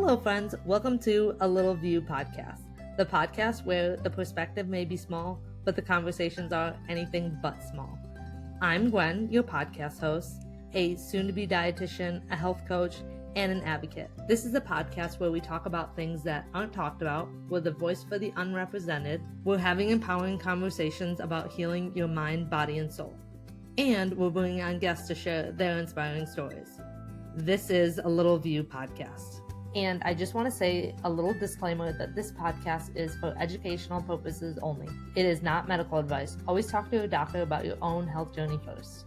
Hello, friends. Welcome to A Little View podcast, the podcast where the perspective may be small, but the conversations are anything but small. I'm Gwen, your podcast host, a soon-to-be dietitian, a health coach, and an advocate. This is a podcast where we talk about things that aren't talked about. We're the voice for the unrepresented. We're having empowering conversations about healing your mind, body, and soul. And we're bringing on guests to share their inspiring stories. This is A Little View podcast. And I just want to say a little disclaimer that this podcast is for educational purposes only. It is not medical advice. Always talk to your doctor about your own health journey first.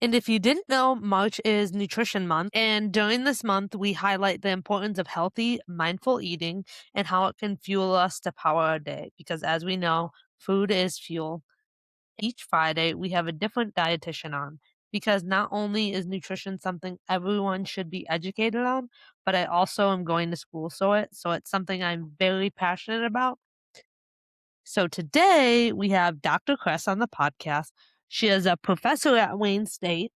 And if you didn't know, March is Nutrition Month. And during this month, we highlight the importance of healthy, mindful eating and how it can fuel us to power our day. Because as we know, food is fuel. Each Friday, we have a different dietitian on. Because not only is nutrition something everyone should be educated on, but I also am going to school so it's something I'm very passionate about. So today we have Dr. Cress on the podcast. She is a professor at Wayne State.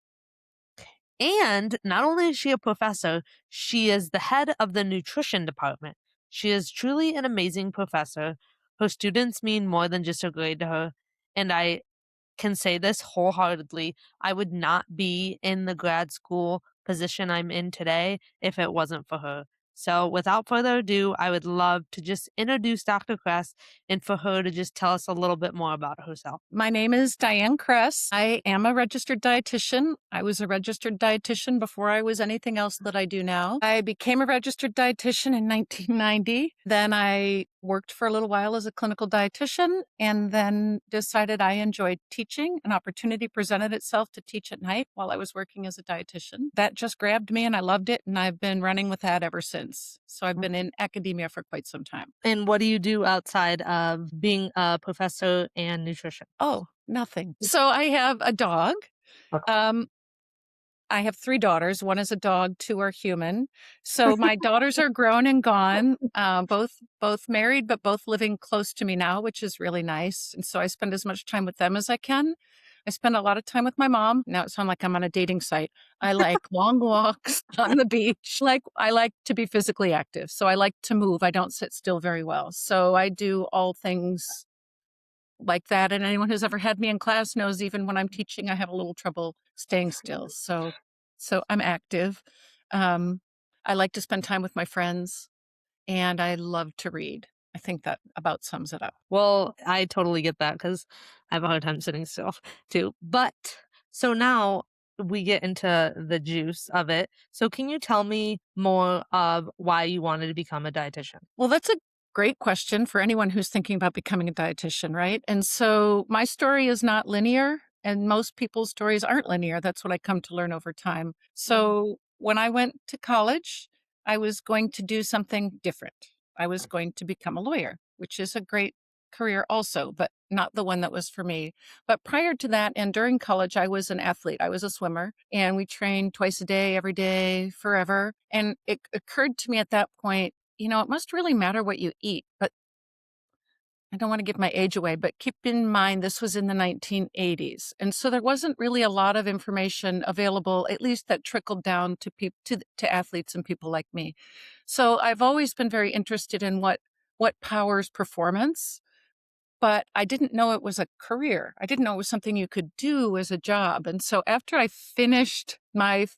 And not only is she a professor, she is the head of the nutrition department. She is truly an amazing professor. Her students mean more than just a grade to her. And I can say this wholeheartedly. I would not be in the grad school position I'm in today if it wasn't for her. So without further ado, I would love to just introduce Dr. Cress and for her to just tell us a little bit more about herself. My name is Diane Cress. I am a registered dietitian. I was a registered dietitian before I was anything else that I do now. I became a registered dietitian in 1990. Then I worked for a little while as a clinical dietitian and then decided I enjoyed teaching. An opportunity presented itself to teach at night while I was working as a dietitian. That just grabbed me and I loved it, and I've been running with that ever since. So I've been in academia for quite some time. And what do you do outside of being a professor and nutrition? Oh, nothing. So I have a dog. Okay. I have 3 daughters. One is a dog, 2 are human. So my daughters are grown and gone, both married, but both living close to me now, which is really nice. And so I spend as much time with them as I can. I spend a lot of time with my mom. Now it sounds like I'm on a dating site. I like long walks on the beach. I like to be physically active. So I like to move. I don't sit still very well. So I do all things like that. And anyone who's ever had me in class knows even when I'm teaching, I have a little trouble staying still. So I'm active. I like to spend time with my friends and I love to read. I think that about sums it up. Well, I totally get that because I have a hard time sitting still too. But so now we get into the juice of it. So can you tell me more of why you wanted to become a dietitian? Well, that's a great question for anyone who's thinking about becoming a dietitian, right? And so my story is not linear, and most people's stories aren't linear. That's what I come to learn over time. So when I went to college, I was going to do something different. I was going to become a lawyer, which is a great career also, but not the one that was for me. But prior to that and during college, I was an athlete. I was a swimmer, and we trained twice a day, every day, forever. And it occurred to me at that point, it must really matter what you eat, but I don't want to give my age away, but keep in mind, this was in the 1980s. And so there wasn't really a lot of information available, at least that trickled down to athletes and people like me. So I've always been very interested in what powers performance, but I didn't know it was a career. I didn't know it was something you could do as a job. And so after I finished my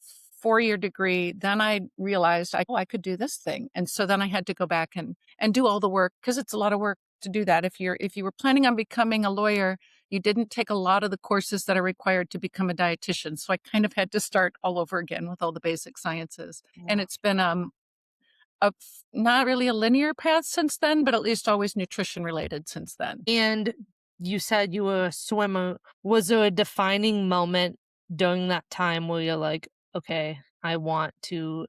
4-year degree, then I realized I could do this thing. And so then I had to go back and do all the work, because it's a lot of work to do that. If you were planning on becoming a lawyer, you didn't take a lot of the courses that are required to become a dietitian. So I kind of had to start all over again with all the basic sciences. Yeah. And it's been not really a linear path since then, but at least always nutrition related since then. And you said you were a swimmer. Was there a defining moment during that time where you're like, okay, I want to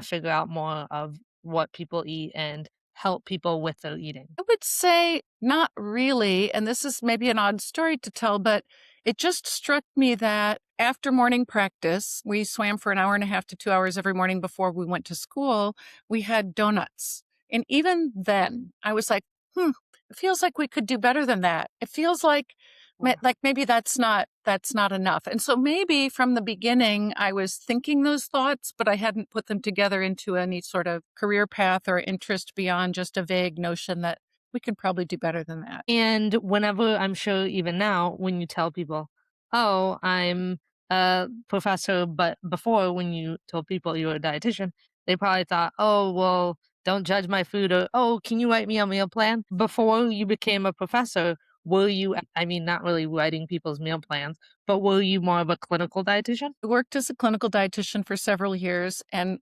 figure out more of what people eat and help people with their eating? I would say not really. And this is maybe an odd story to tell, but it just struck me that after morning practice, we swam for an hour and a half to 2 hours every morning before we went to school. We had donuts. And even then I was like, it feels like we could do better than that. It feels like Yeah. Like maybe that's not enough. And so maybe from the beginning I was thinking those thoughts, but I hadn't put them together into any sort of career path or interest beyond just a vague notion that we can probably do better than that. And whenever I'm sure even now, when you tell people, "Oh, I'm a professor," but before when you told people you were a dietitian, they probably thought, "Oh, well, don't judge my food," or, "Oh, can you write me a meal plan?" Before you became a professor, were you, I mean, not really writing people's meal plans, but were you more of a clinical dietitian? I worked as a clinical dietitian for several years, and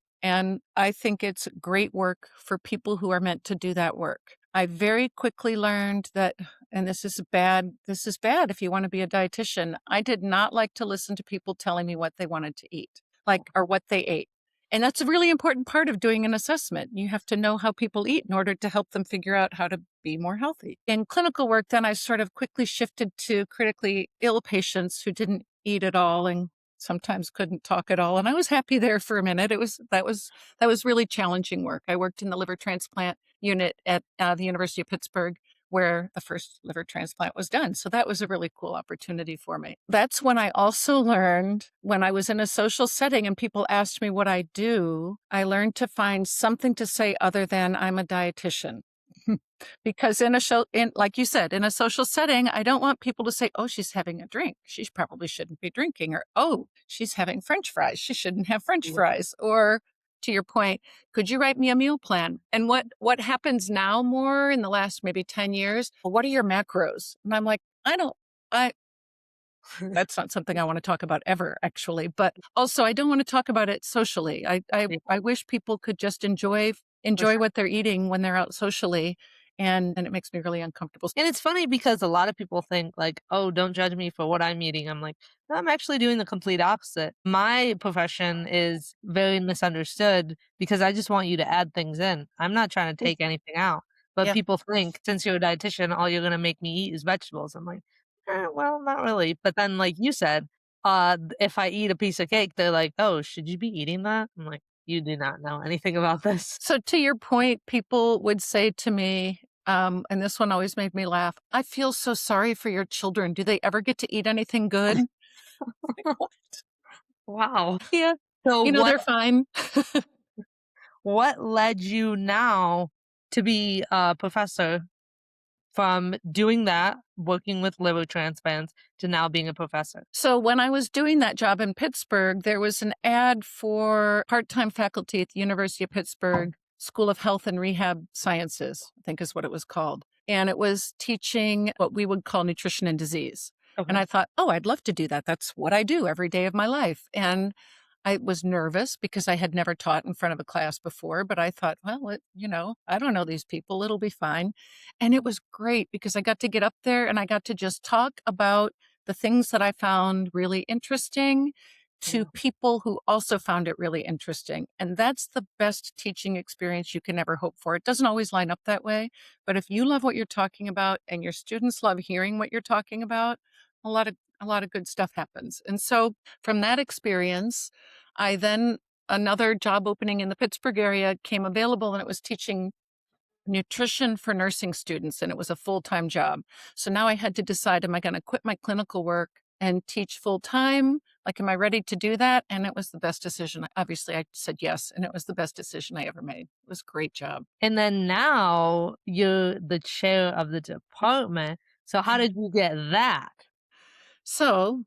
I think it's great work for people who are meant to do that work. I very quickly learned that, and this is bad if you want to be a dietitian. I did not like to listen to people telling me what they wanted to eat, like, or what they ate. And that's a really important part of doing an assessment. You have to know how people eat in order to help them figure out how to be more healthy. In clinical work, then I sort of quickly shifted to critically ill patients who didn't eat at all and sometimes couldn't talk at all. And I was happy there for a minute. That was really challenging work. I worked in the liver transplant unit at the University of Pittsburgh, where the first liver transplant was done. So that was a really cool opportunity for me. That's when I also learned, when I was in a social setting and people asked me what I do, I learned to find something to say other than I'm a dietitian. Because in a show, in like you said, in a social setting, I don't want people to say, "Oh, she's having a drink. She probably shouldn't be drinking," or "Oh, she's having French fries. She shouldn't have French fries." Or to your point, "Could you write me a meal plan?" And what happens now more in the last maybe 10 years? "Well, what are your macros?" And I'm like, I don't. I That's not something I want to talk about ever, actually. But also, I don't want to talk about it socially. I wish people could just enjoy what they're eating when they're out socially, and it makes me really uncomfortable. And it's funny because a lot of people think like, "Oh, don't judge me for what I'm eating." I'm like, "No, I'm actually doing the complete opposite." My profession is very misunderstood because I just want you to add things in. I'm not trying to take anything out. But Yeah. people think since you're a dietitian, all you're gonna make me eat is vegetables. I'm like, well, not really." But then, like you said, if I eat a piece of cake, they're like, "Oh, should you be eating that?" I'm like, "You do not know anything about this." So to your point, people would say to me, and this one always made me laugh, "I feel so sorry for your children. Do they ever get to eat anything good?" Like, what? Wow. Yeah. So They're fine. what led you now to be a professor from doing that, working with liver transplants, to now being a professor? So when I was doing that job in Pittsburgh, there was an ad for part-time faculty at the University of Pittsburgh School of Health and Rehab Sciences, I think is what it was called. And it was teaching what we would call nutrition and disease. And Okay. I thought, oh, I'd love to do that. That's what I do every day of my life. And I was nervous because I had never taught in front of a class before, but I thought, well, I don't know these people. It'll be fine. And it was great because I got to get up there and I got to just talk about the things that I found really interesting to Yeah. people who also found it really interesting. And that's the best teaching experience you can ever hope for. It doesn't always line up that way, but if you love what you're talking about and your students love hearing what you're talking about, a lot of good stuff happens. And so from that experience, I then another job opening in the Pittsburgh area came available and it was teaching nutrition for nursing students, and it was a full-time job. So now I had to decide, am I going to quit my clinical work and teach full-time? Like, am I ready to do that? And it was the best decision. Obviously, I said yes, and it was the best decision I ever made. It was a great job. And then now you're the chair of the department. So how did you get that? So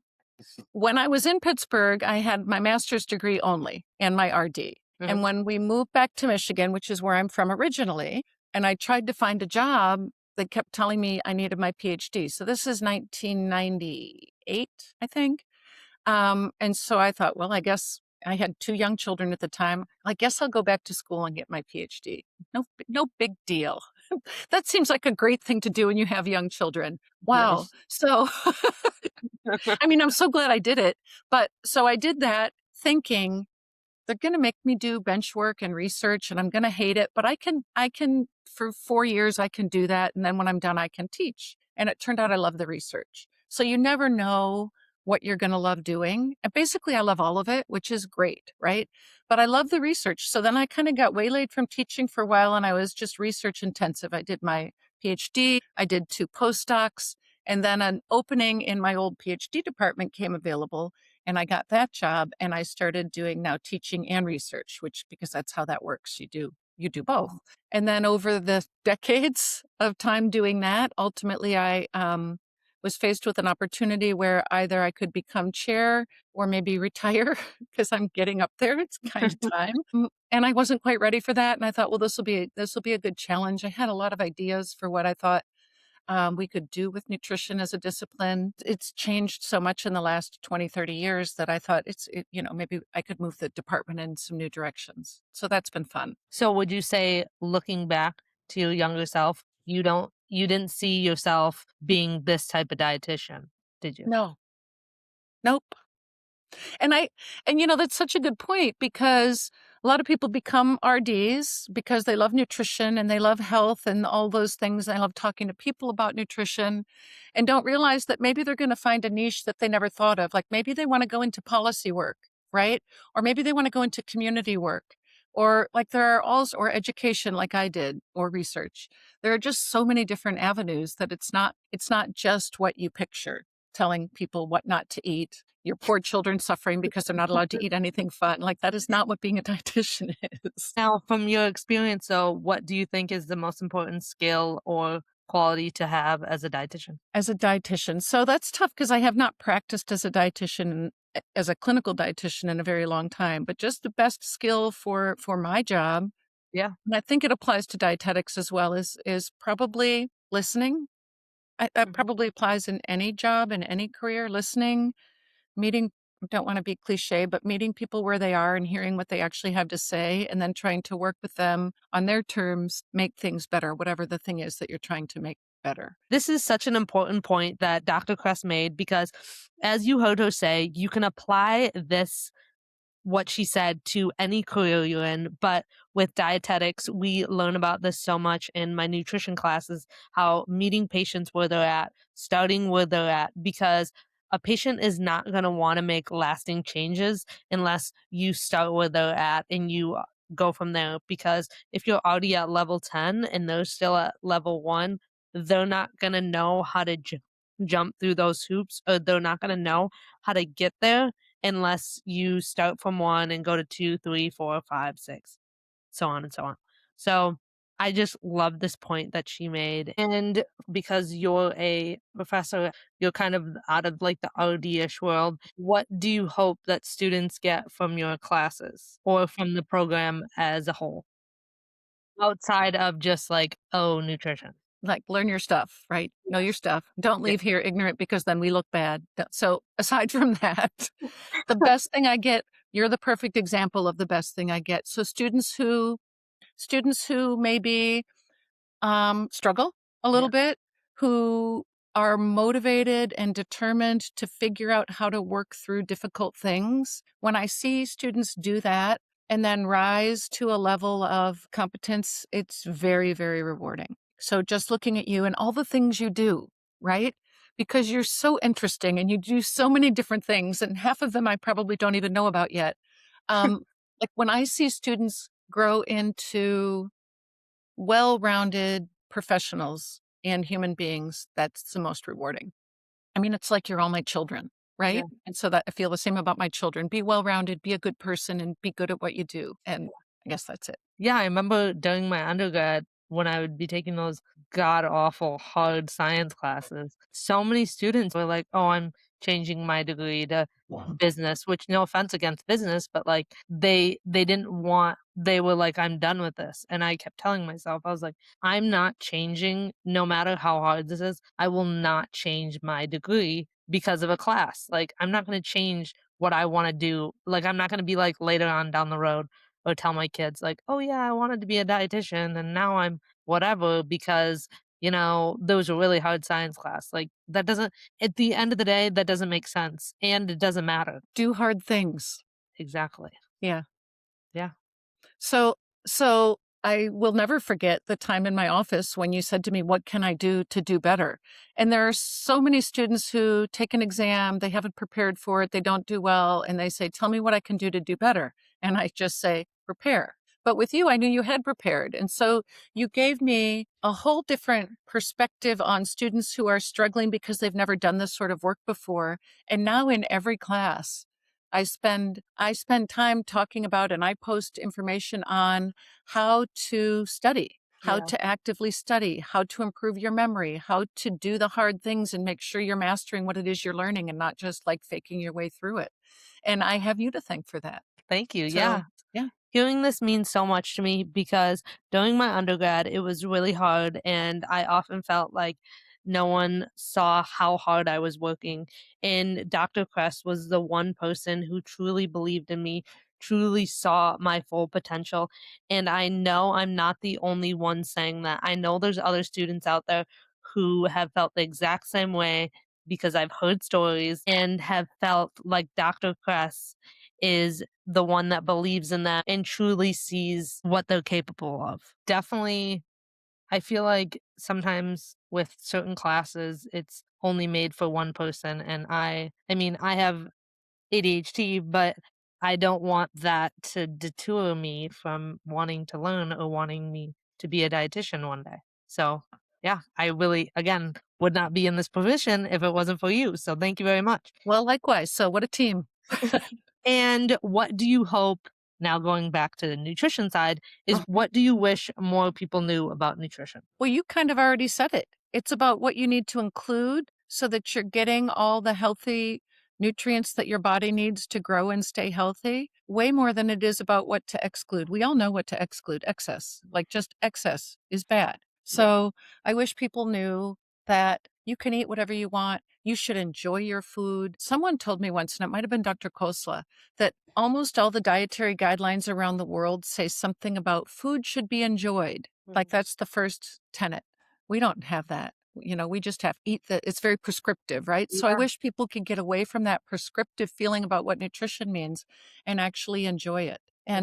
when I was in Pittsburgh, I had my master's degree only and my RD. Mhm. And when we moved back to Michigan, which is where I'm from originally, and I tried to find a job, they kept telling me I needed my PhD. So this is 1998, I think. And so I thought, well, I guess I had two young children at the time. I guess I'll go back to school and get my PhD. No big deal. That seems like a great thing to do when you have young children. Yeah. Wow. So I mean, I'm so glad I did it. But so I did that thinking they're going to make me do bench work and research and I'm going to hate it, but I can, for 4 years, I can do that. And then when I'm done, I can teach. And it turned out I love the research. So you never know what you're going to love doing. And basically, I love all of it, which is great, right? But I love the research. So then I kind of got waylaid from teaching for a while and I was just research intensive. I did my PhD, I did 2 postdocs. And then an opening in my old PhD department came available, and I got that job, and I started doing now teaching and research, which because that's how that works. You do both. And then over the decades of time doing that, ultimately I was faced with an opportunity where either I could become chair or maybe retire because I'm getting up there. It's kind of time. And I wasn't quite ready for that. And I thought, well, this will be a good challenge. I had a lot of ideas for what I thought we could do with nutrition as a discipline. It's changed so much in the last 20, 30 years that I thought maybe I could move the department in some new directions. So that's been fun. So would you say, looking back to your younger self, you didn't see yourself being this type of dietitian, did you? No, nope. And I and that's such a good point because a lot of people become RDs because they love nutrition and they love health and all those things. They love talking to people about nutrition and don't realize that maybe they're going to find a niche that they never thought of. Like maybe they want to go into policy work, right? Or maybe they want to go into community work. Or like there are also or education like I did or research. There are just so many different avenues that it's not just what you picture telling people what not to eat, your poor children suffering because they're not allowed to eat anything fun. Like, that is not what being a dietitian is. Now, from your experience, though, what do you think is the most important skill or quality to have as a dietitian? As a dietitian. So that's tough because I have not practiced as a dietitian, as a clinical dietitian in a very long time, but just the best skill for my job, Yeah. and I think it applies to dietetics as well, is probably listening. That Mhm. probably applies in any job, in any career, listening, meeting don't wanna be cliché, but meeting people where they are and hearing what they actually have to say, and then trying to work with them on their terms, make things better, whatever the thing is that you're trying to make better. This is such an important point that Dr. Cress made because, as you heard her say, you can apply this what she said to any career you're in. But with dietetics, we learn about this so much in my nutrition classes, how meeting patients where they're at, starting where they're at, because a patient is not going to want to make lasting changes unless you start where they're at and you go from there. Because if you're already at level 10 and they're still at level 1, they're not going to know how to jump through those hoops, or they're not going to know how to get there unless you start from 1 and go to 2, 3, 4, 5, 6, so on and so on. So, I just love this point that she made, and because you're a professor, you're kind of out of, like, the RD-ish world, what do you hope that students get from your classes or from the program as a whole? Outside of just, like, "Oh, nutrition." Like, learn your stuff, right? Know your stuff. Don't Yeah. leave here ignorant because then we look bad. So, aside from that, the best thing I get you're the perfect example of the best thing I get. So, students who maybe struggle a Yeah. little bit, who are motivated and determined to figure out how to work through difficult things. When I see students do that and then rise to a level of competence, it's very, very rewarding. So just looking at you and all the things you do, right? Because you're so interesting and you do so many different things, and half of them I probably don't even know about yet. Um, like when I see students grow into well-rounded professionals and human beings, that's the most rewarding. I mean, it's like you're all my children, Yeah. right? And so that I feel the same about my children. Be well-rounded, be a good person, and be good at what you do. And I guess that's it. Yeah, I remember during my undergrad when I would be taking those god awful hard science classes, so many students were like, "Oh, I'm changing my degree to business," which no offense against business, but like they didn't want they were like, "I'm done with this." And I kept telling myself, I was like, "I'm not changing no matter how hard this is. I will not change my degree because of a class. Like I'm not going to change what I want to do. Like I'm not going to be like later on down the road or tell my kids like, "Oh yeah, I wanted to be a dietitian and now I'm whatever because, those are really hard science class." Like that doesn't at the end of the day, that doesn't make sense and it doesn't matter. Do hard things. Exactly. Yeah. Yeah. So so I will never forget the time in my office when you said to me, "What can I do to do better?" And there are so many students who take an exam, they haven't prepared for it, they don't do well, and they say, "Tell me what I can do to do better." And I just say, "Prepare." But with you, I knew you had prepared. And so you gave me a whole different perspective on students who are struggling because they've never done this sort of work before. And now in every class, I spend time talking about and I post information on how to study, how Yeah. to actively study, how to improve your memory, how to do the hard things and make sure you're mastering what it is you're learning and not just like faking your way through it. And I have you to thank for that. Thank you. So, Yeah. yeah. Hearing this means so much to me because during my undergrad, it was really hard, and I often felt like no one saw how hard I was working. And Dr. Cress was the one person who truly believed in me, truly saw my full potential. And I know I'm not the only one saying that. I know there's other students out there who have felt the exact same way because I've heard stories and have felt like Dr. Cress is the one that believes in that and truly sees what they're capable of. Definitely, I feel like sometimes with certain classes, it's only made for one person. And I mean, I have ADHD, but I don't want that to detour me from wanting to learn or wanting me to be a dietitian one day. So, yeah, I really, again, would not be in this position if it wasn't for you. So, thank you very much. Well, likewise. So, what a team. And what do you hope, now going back to the nutrition side, is what do you wish more people knew about nutrition? Well, you kind of already said it. It's about what you need to include so that you're getting all the healthy nutrients that your body needs to grow and stay healthy, way more than it is about what to exclude. We all know what to exclude excess, like just excess is bad. Yeah. So I wish people knew that you can eat whatever you want. You should enjoy your food. Someone told me once, and it might have been Dr. Kosla, that almost all the dietary guidelines around the world say something about food should be enjoyed. Like Mhm. that's the first tenet. We don't have that. We just have eat the it's very prescriptive, right? So I Yeah, wish people could get away from that prescriptive feeling about what nutrition means and actually enjoy it. for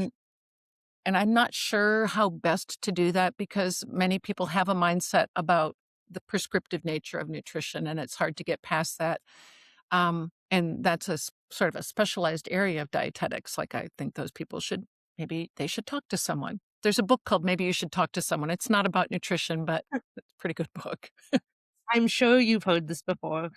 And I'm not sure how best to do that because many people have a mindset about the prescriptive nature of nutrition and it's hard to get past that. And that's sort of a specialized area of dietetics. Like I think those people maybe they should talk to someone. There's a book called Maybe You Should Talk to Someone. It's not about nutrition, but it's a pretty good book. I'm sure you've heard this before.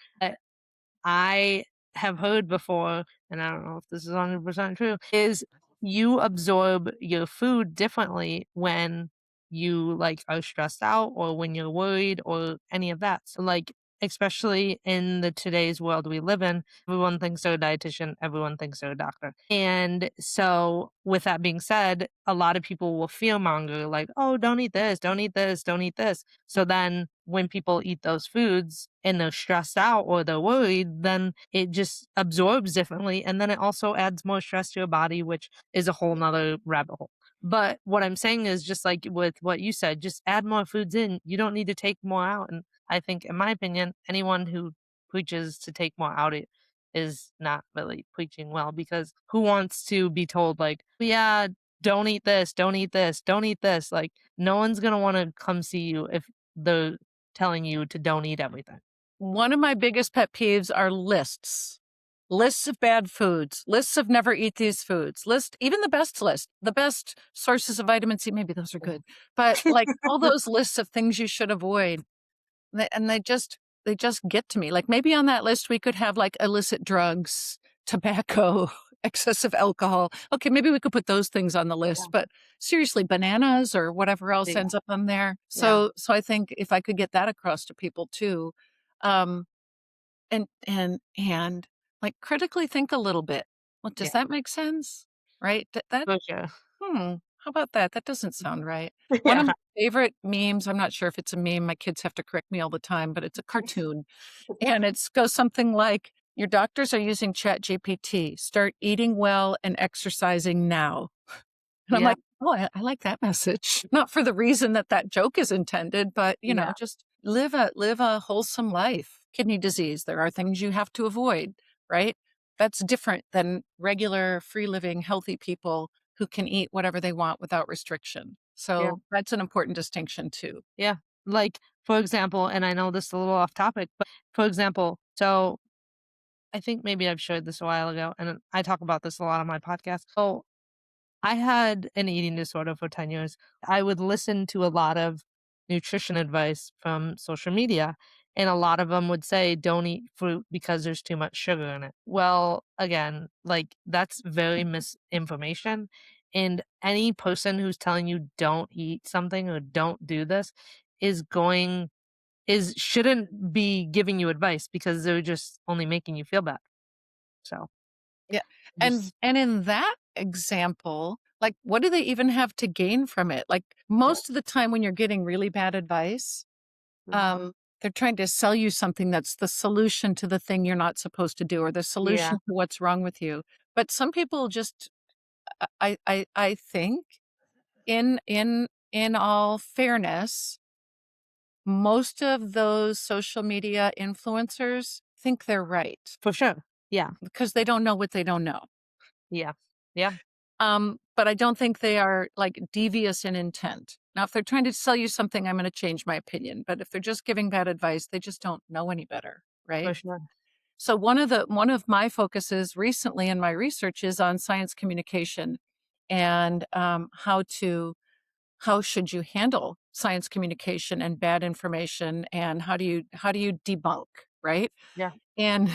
I have heard before, and I don't know if this is 100% true, is you absorb your food differently when you like are stressed out or when you're worried or any of that. So like especially in the today's world we live in, everyone thinks they're a dietitian, everyone thinks they're a doctor. And so with that being said, a lot of people will fear monger like, oh, don't eat this, don't eat this, don't eat this. So then when people eat those foods and they're stressed out or they're worried, then it just absorbs differently. And then it also adds more stress to your body, which is a whole nother rabbit hole. But what I'm saying is just like with what you said, just add more foods in. You don't need to take more out. And I think, in my opinion, anyone who preaches to take more out is not really preaching well because who wants to be told, like, yeah, don't eat this, don't eat this, don't eat this? Like, no one's going to want to come see you if the telling you to don't eat everything. One of my biggest pet peeves are lists. Lists of bad foods, lists of never eat these foods, even the best sources of vitamin C, maybe those are good. But like all those lists of things you should avoid. And they just get to me. Like maybe on that list we could have like illicit drugs, tobacco, excessive alcohol. Okay, maybe we could put those things on the Yeah. list, but seriously, bananas or whatever else Yeah. ends up on there. Yeah. So I think if I could get that across to people too, um, and like critically think a little bit. Well, does Yeah. that make sense? Right? That For sure. how about that? That doesn't sound right. One of Yeah. my favorite memes, I'm not sure if it's a meme, my kids have to correct me all the time, but it's a cartoon. And it goes something like, your doctors are using Chat GPT. Start eating well and exercising now. And I'm Yeah. like, oh, I like that message. Not for the reason that that joke is intended, but Yeah. just live a wholesome life. Kidney disease, there are things you have to avoid, right? That's different than regular free living healthy people who can eat whatever they want without restriction. Yeah. So that's an important distinction too. Yeah. Like, for example, and I know this is a little off topic, but for example, so I think maybe I've shared this a while ago, and I talk about this a lot on my podcast. So I had an eating disorder for 10 years. I would listen to a lot of nutrition advice from social media, and a lot of them would say, "Don't eat fruit because there's too much sugar in it." Well, again, like, that's very misinformation, and any person who's telling you don't eat something or don't do this is going is shouldn't be giving you advice because they're just only making you feel bad. So, Yeah. And just in that example, like, what do they even have to gain from it? Like, yeah. most of the time when you're getting really bad advice, Mhm. they're trying to sell you something that's the solution to the thing you're not supposed to do or the Yeah, solution to what's wrong with you. But some people just I think in all fairness, most of those social media influencers think they're right for sure. Yeah, because they don't know what they don't know. yeah, yeah, But I don't think they are, like, devious in intent. Now, if they're trying to sell you something, I'm gonna change my opinion, but if they're just giving bad advice, they just don't know any better, for right? sure. So one of my focuses recently in my research is on science communication and, how should you handle science communication and bad information, and how do you debunk, right? Yeah, And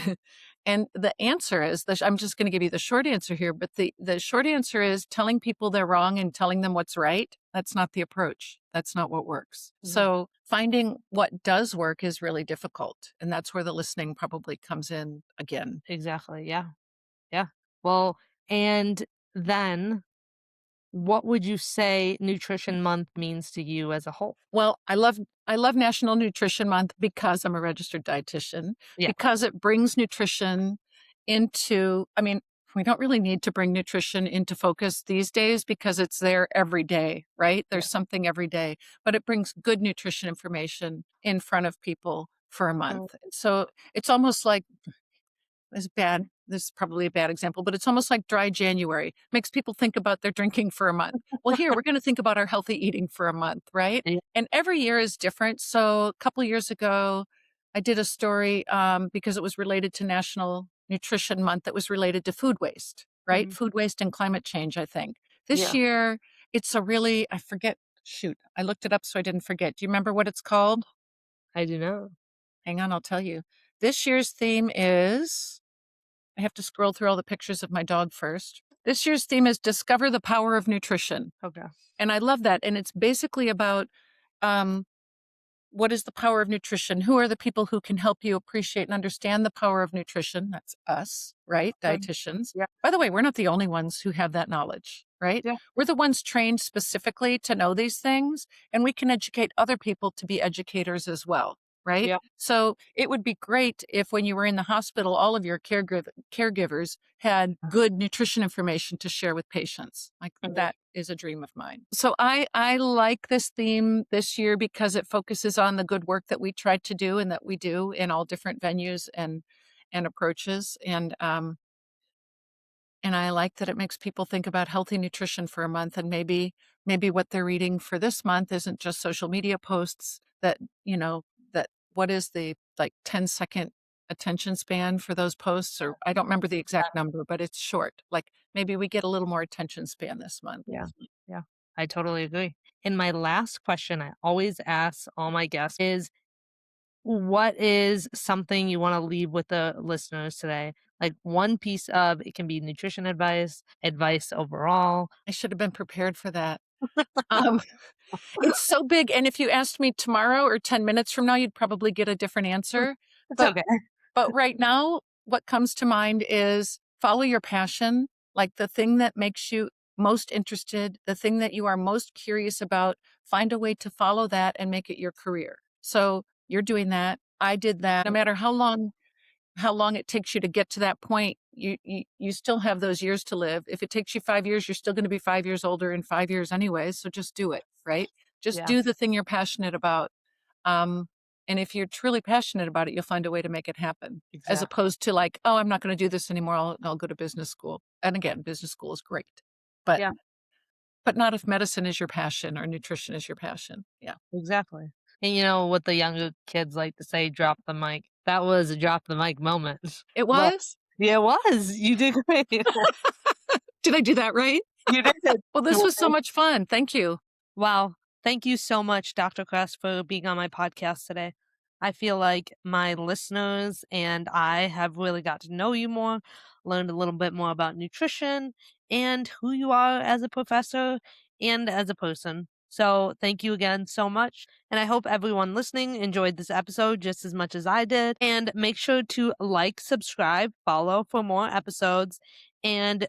and the answer is I'm just gonna give you the short answer here, but the short answer is telling people they're wrong and telling them what's right. That's not the approach. That's not what works. mhm, So, finding what does work is really difficult, and that's where the listening probably comes in again. exactly, yeah, yeah. Well, and then what would you say Nutrition Month means to you as a whole? Well, I love National Nutrition Month because I'm a registered dietitian, Yeah, because it brings nutrition into I mean, we don't really need to bring nutrition into focus these days because it's there every day, right? yeah, There's something every day, but it brings good nutrition information in front of people for a mm, month. So, it's almost like is bad. This is probably a bad example, but it's almost like dry January. Makes people think about their drinking for a month. Well, here we're going to think about our healthy eating for a month, right? yeah, And every year is different. So a couple years ago, I did a story because it was related to National Nutrition Month that was related to food waste, right? mhm, Food waste and climate change, I think. This yeah, year, it's a really, I forget, shoot, I looked it up so I didn't forget. Do you remember what it's called? I do know. Hang on, I'll tell you. This year's theme is I have to scroll through all the pictures of my dog first. This year's theme is Discover the Power of Nutrition. Okay, And I love that. And it's basically about um, what is the power of nutrition? Who are the people who can help you appreciate and understand the power of nutrition? That's us, right? okay, Dietitians. yeah, By the way, we're not the only ones who have that knowledge, right? yeah, We're the ones trained specifically to know these things, and we can educate other people to be educators as well, right? yeah, So it would be great if when you were in the hospital, all of your caregivers had good nutrition information to share with patients. Like mhm, that is a dream of mine. So I like this theme this year because it focuses on the good work that we tried to do and that we do in all different venues and approaches. And I like that it makes people think about healthy nutrition for a month, and maybe what they're reading for this month isn't just social media posts that, that what is the like 10-second attention span for those posts, or I don't remember the exact number, but it's short. Like maybe we get a little more attention span this month. yeah, yeah, I totally agree. And my last question I always ask all my guests is, what is something you wanna leave with the listeners today? Like, one piece of it can be nutrition advice, advice overall. I should have been prepared for that. Um, it's so big, and if you asked me tomorrow or 10 minutes from now, you'd probably get a different answer. It's But okay. But right now, what comes to mind is follow your passion, like the thing that makes you most interested, the thing that you are most curious about, find a way to follow that and make it your career. So you're doing that. I did that. No matter how long it takes you to get to that point, you still have those years to live. If it takes you 5 years, you're still going to be 5 years older in 5 years anyways. So just do it, right? Just Yeah, do the thing you're passionate about. Um, and if you're truly passionate about it, you'll find a way to make it happen, as exactly. opposed to like, oh, I'm not going to do this anymore. I'll go to business school. And again, business school is great, but Yeah, but not if medicine is your passion or nutrition is your passion. Yeah, exactly. And you know what the younger kids like to say, "Drop the mic." That was a drop the mic moment. it But was. yeah, it was. You did great. Did I do that right? You did. Well, this was so much fun. Thank you. Wow. Thank you so much, Dr. Crest, for being on my podcast today. I feel like my listeners and I have really got to know you more, learned a little bit more about nutrition and who you are as a professor and as a person. So, thank you again so much. And I hope everyone listening enjoyed this episode just as much as I did. And make sure to like, subscribe, follow for more episodes. And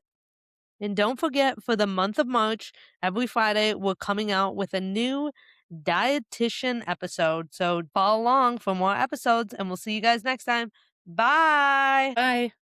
don't forget, for the month of March, every Friday, we're coming out with a new dietitian episode. So follow along for more episodes, and we'll see you guys next time. Bye. Bye.